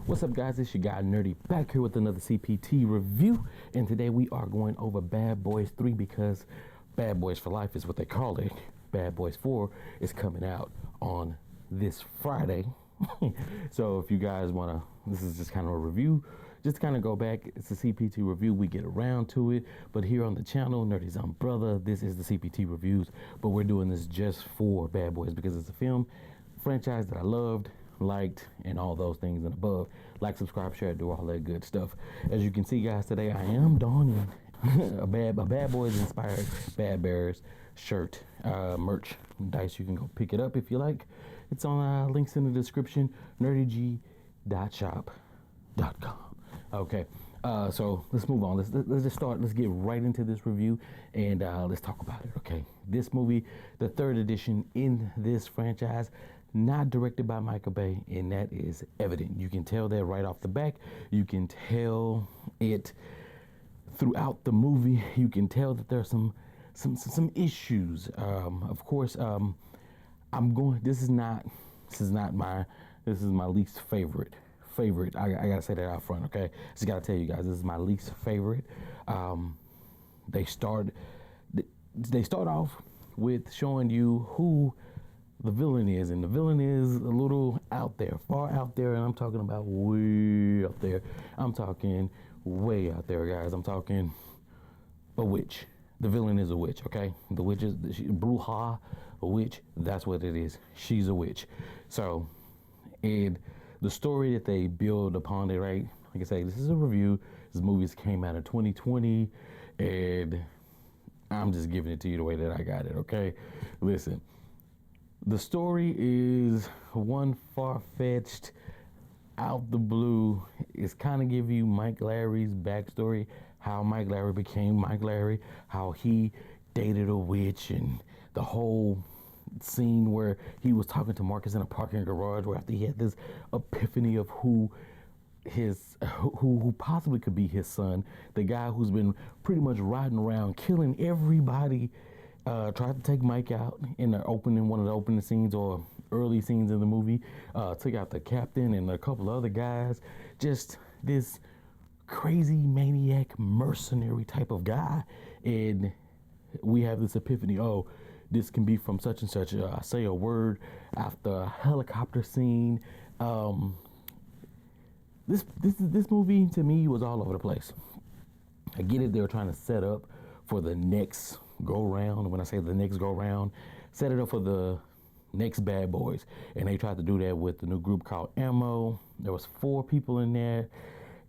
What's up, guys? It's your guy Nerdy back here with another CPT review, and today we are going over Bad Boys 3 because Bad Boys for Life is what they call it. Bad Boys 4 is coming out on this Friday. So if you guys want to, this is just kind of a review, just kind of go back. It's a CPT review. We get around to it, but here on the channel, Nerdy's Umbrella, this is the CPT reviews, but we're doing this just for Bad Boys because it's a film franchise that I loved, liked, and all those things and above. Like, subscribe, share, do all that good stuff. As you can see, guys, today I am donning a Bad Boys inspired Bad Bears shirt, merchandise. You can go pick it up if you like. It's on links in the description, nerdyg.shop.com. Okay, so let's move on. Let's just start. Let's get right into this review and let's talk about it. Okay, this movie, the third edition in this franchise, not directed by Michael Bay, and that is evident. You can tell that right off the back. You can tell it throughout the movie. You can tell that there's some issues. Of course, this is my least favorite. I gotta say that out front, okay? Just gotta tell you guys, this is my least favorite. They start off with showing you who the villain is, and the villain is a little out there, far out there, and I'm talking about way out there. I'm talking way out there, guys. I'm talking a witch. The villain is a witch, okay? The witch is Bruja, a witch. That's what it is. She's a witch. So, and the story that they build upon it, right? Like I say, this is a review. This movie came out in 2020, and I'm just giving it to you the way that I got it, okay? Listen. The story is one far-fetched, out the blue. It's kind of give you Mike Larry's backstory, how Mike Larry became Mike Larry, how he dated a witch, and the whole scene where he was talking to Marcus in a parking garage, where after he had this epiphany of who possibly could be his son, the guy who's been pretty much riding around killing everybody. Tried to take Mike out in one of the opening scenes or early scenes in the movie. Took out the captain and a couple other guys. Just this crazy maniac mercenary type of guy. And we have this epiphany. Oh, this can be from such and such. Say a word after a helicopter scene. This movie to me was all over the place. I get it. They were trying to set up for the next go round. When I say the next go round, set it up for the next Bad Boys, and they tried to do that with the new group called Ammo. There was 4 people in there,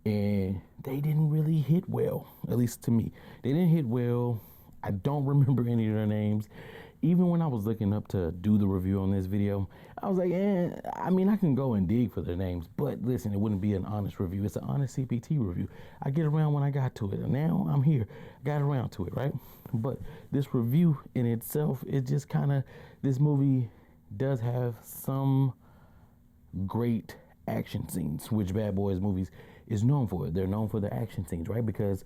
and they didn't really hit well, at least to me. They didn't hit well. I don't remember any of their names. Even when I was looking up to do the review on this video, I was like, I mean, I can go and dig for their names, but listen, it wouldn't be an honest review. It's an honest CPT review. I get around when I got to it, and now I'm here. Got around to it, right? But this review in itself, it just kind of, this movie does have some great action scenes, which Bad Boys movies is known for. They're known for the action scenes, right? Because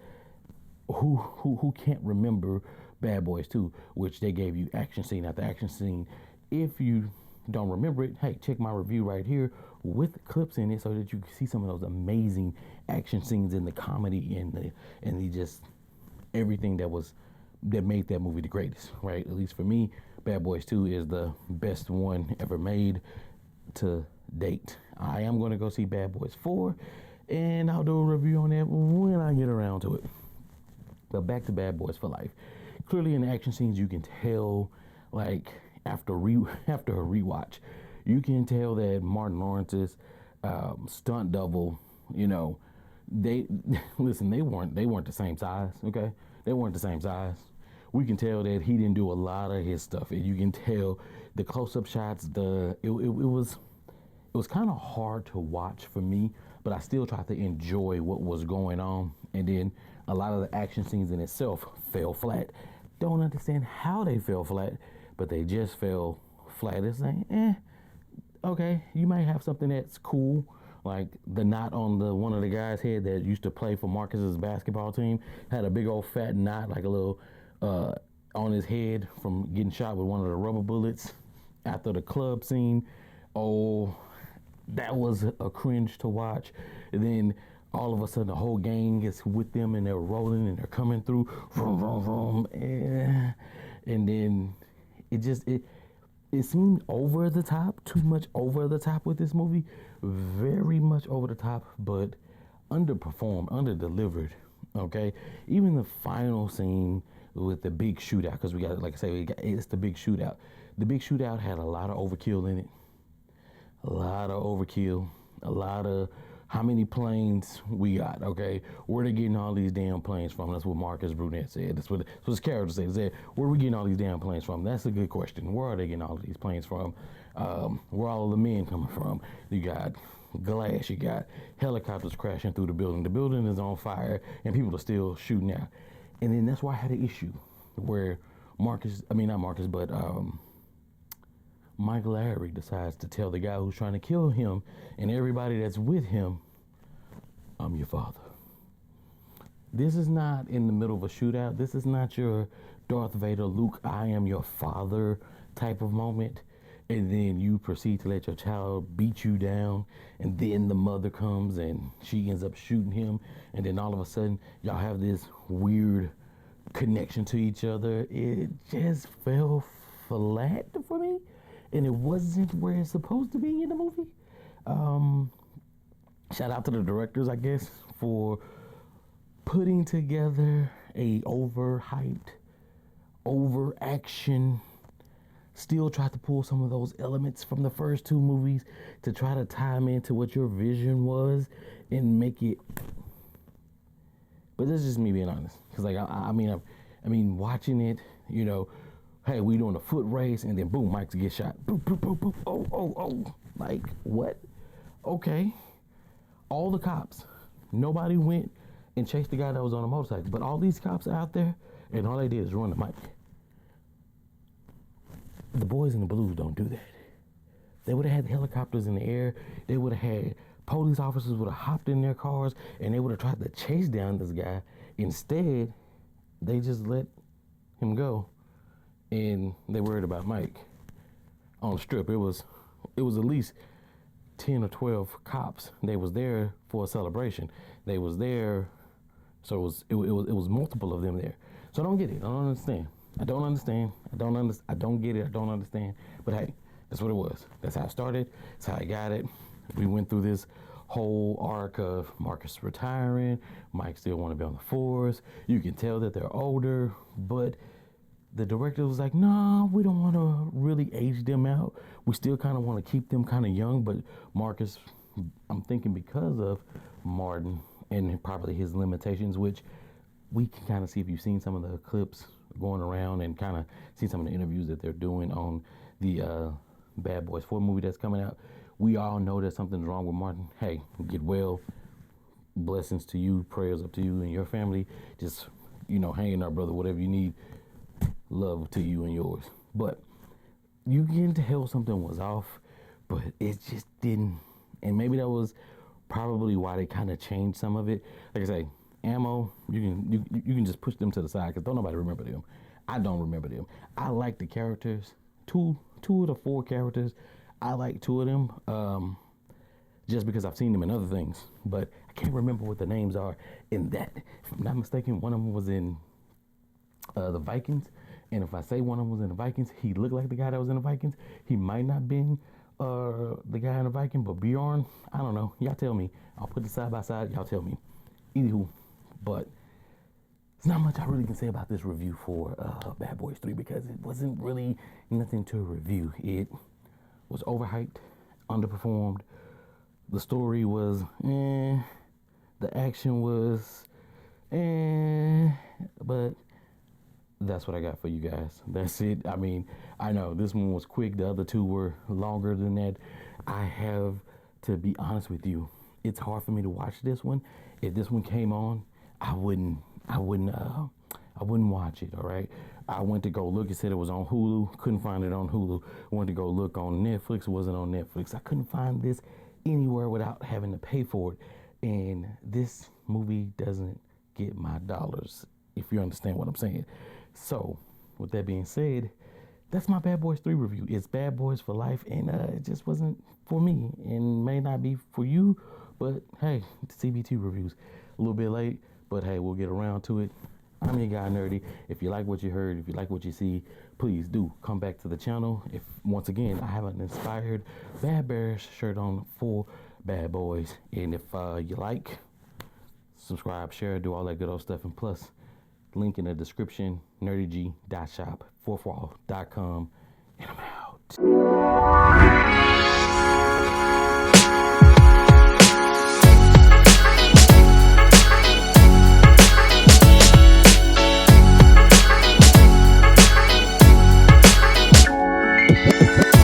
who can't remember Bad Boys 2, which they gave you action scene after action scene. If you don't remember it, hey, check my review right here with clips in it so that you can see some of those amazing action scenes in the comedy and the just everything that made that movie the greatest, right? At least for me, Bad Boys 2 is the best one ever made to date. I am going to go see Bad Boys 4, and I'll do a review on that when I get around to it. But back to Bad Boys for Life. Clearly in the action scenes, you can tell, like, after a rewatch, you can tell that Martin Lawrence's stunt double, you know, they weren't the same size, okay? They weren't the same size. We can tell that he didn't do a lot of his stuff, and you can tell the close-up shots. It was kind of hard to watch for me, but I still tried to enjoy what was going on. And then a lot of the action scenes in itself fell flat. Don't understand how they fell flat, but they just fell flat. It's like, okay, you might have something that's cool, like the knot on one of the guys' head that used to play for Marcus's basketball team, had a big old fat knot, like a little on his head from getting shot with one of the rubber bullets after the club scene. Oh, That was a cringe to watch. And then all of a sudden, the whole gang is with them, and they're rolling and they're coming through, vroom, vroom, vroom, and then it seemed over the top, too much over the top with this movie, very much over the top, but underperformed, underdelivered. Okay, even the final scene with the big shootout, because we got, like I say, it's the big shootout. The big shootout had a lot of overkill in it, a lot of overkill, a lot of how many planes we got, okay? Where they getting all these damn planes from? That's what Marcus Brunette said. That's what his character said. He said, where are we getting all these damn planes from? That's a good question. Where are they getting all of these planes from? Where all of the men coming from? You got glass, you got helicopters crashing through the building. The building is on fire and people are still shooting out. And then that's why I had an issue where not Marcus, but Michael Larry decides to tell the guy who's trying to kill him and everybody that's with him, I'm your father. This is not in the middle of a shootout. This is not your Darth Vader, Luke, I am your father type of moment. And then you proceed to let your child beat you down. And then the mother comes and she ends up shooting him. And then all of a sudden, y'all have this weird connection to each other. It just fell flat for me. And it wasn't where it's supposed to be in the movie. Shout out to the directors, I guess, for putting together a overhyped, overaction, still try to pull some of those elements from the first two movies to try to tie them into what your vision was and make it. But this is just me being honest, because like I mean, watching it, you know. Hey, we doing a foot race, and then boom, Mike gets shot. Boop, boop, boop, boop. Oh. Like, what? Okay. All the cops. Nobody went and chased the guy that was on a motorcycle. But all these cops out there, and all they did is run the mic. The boys in the blues don't do that. They would have had helicopters in the air. They would have had police officers would have hopped in their cars, and they would have tried to chase down this guy. Instead, they just let him go. And they worried about Mike on the strip. It was at least 10 or 12 cops. They was there for a celebration. They was there, so it was multiple of them there. So I don't get it. I don't understand. I don't get it. I don't understand. But hey, that's what it was. That's how it started. That's how I got it. We went through this whole arc of Marcus retiring. Mike still want to be on the force. You can tell that they're older, but the director was like, no, we don't want to really age them out. We still kind of want to keep them kind of young. But Marcus, I'm thinking because of Martin and probably his limitations, which we can kind of see if you've seen some of the clips going around and kind of see some of the interviews that they're doing on the Bad Boys 4 movie that's coming out. We all know that something's wrong with Martin. Hey, get well. Blessings to you. Prayers up to you and your family. Just, hang in there, brother, whatever you need. Love to you and yours. But you can tell something was off, but it just didn't. And maybe that was probably why they kind of changed some of it. Like I say, Ammo, you can just push them to the side because don't nobody remember them. I don't remember them. I like the characters. Two of the four characters, I like two of them. Just because I've seen them in other things, but I can't remember what the names are in that. If I'm not mistaken, one of them was in the Vikings. And if I say one of them was in the Vikings, he looked like the guy that was in the Vikings. He might not been the guy in the Viking, but Bjorn, I don't know. Y'all tell me. I'll put it side by side. Y'all tell me. Anywho, but there's not much I really can say about this review for Bad Boys 3 because it wasn't really nothing to review. It was overhyped, underperformed. The story was the action was but that's what I got for you guys. That's it. I mean, I know this one was quick. The other two were longer than that. I have to be honest with you. It's hard for me to watch this one. If this one came on, I wouldn't watch it. All right. I went to go look. It said it was on Hulu. Couldn't find it on Hulu. Went to go look on Netflix. It wasn't on Netflix. I couldn't find this anywhere without having to pay for it. And this movie doesn't get my dollars, if you understand what I'm saying. So, with that being said, that's my Bad Boys 3 review. It's Bad Boys for life, and it just wasn't for me, and may not be for you, but hey, CB2 reviews. A little bit late, but hey, we'll get around to it. I'm your guy, Nerdy. If you like what you heard, if you like what you see, please do come back to the channel. If, once again, I have an inspired Bad Bears shirt on for Bad Boys, and if you like, subscribe, share, do all that good old stuff, and plus, link in the description, nerdyg.shop, 4fall.com, and I'm out.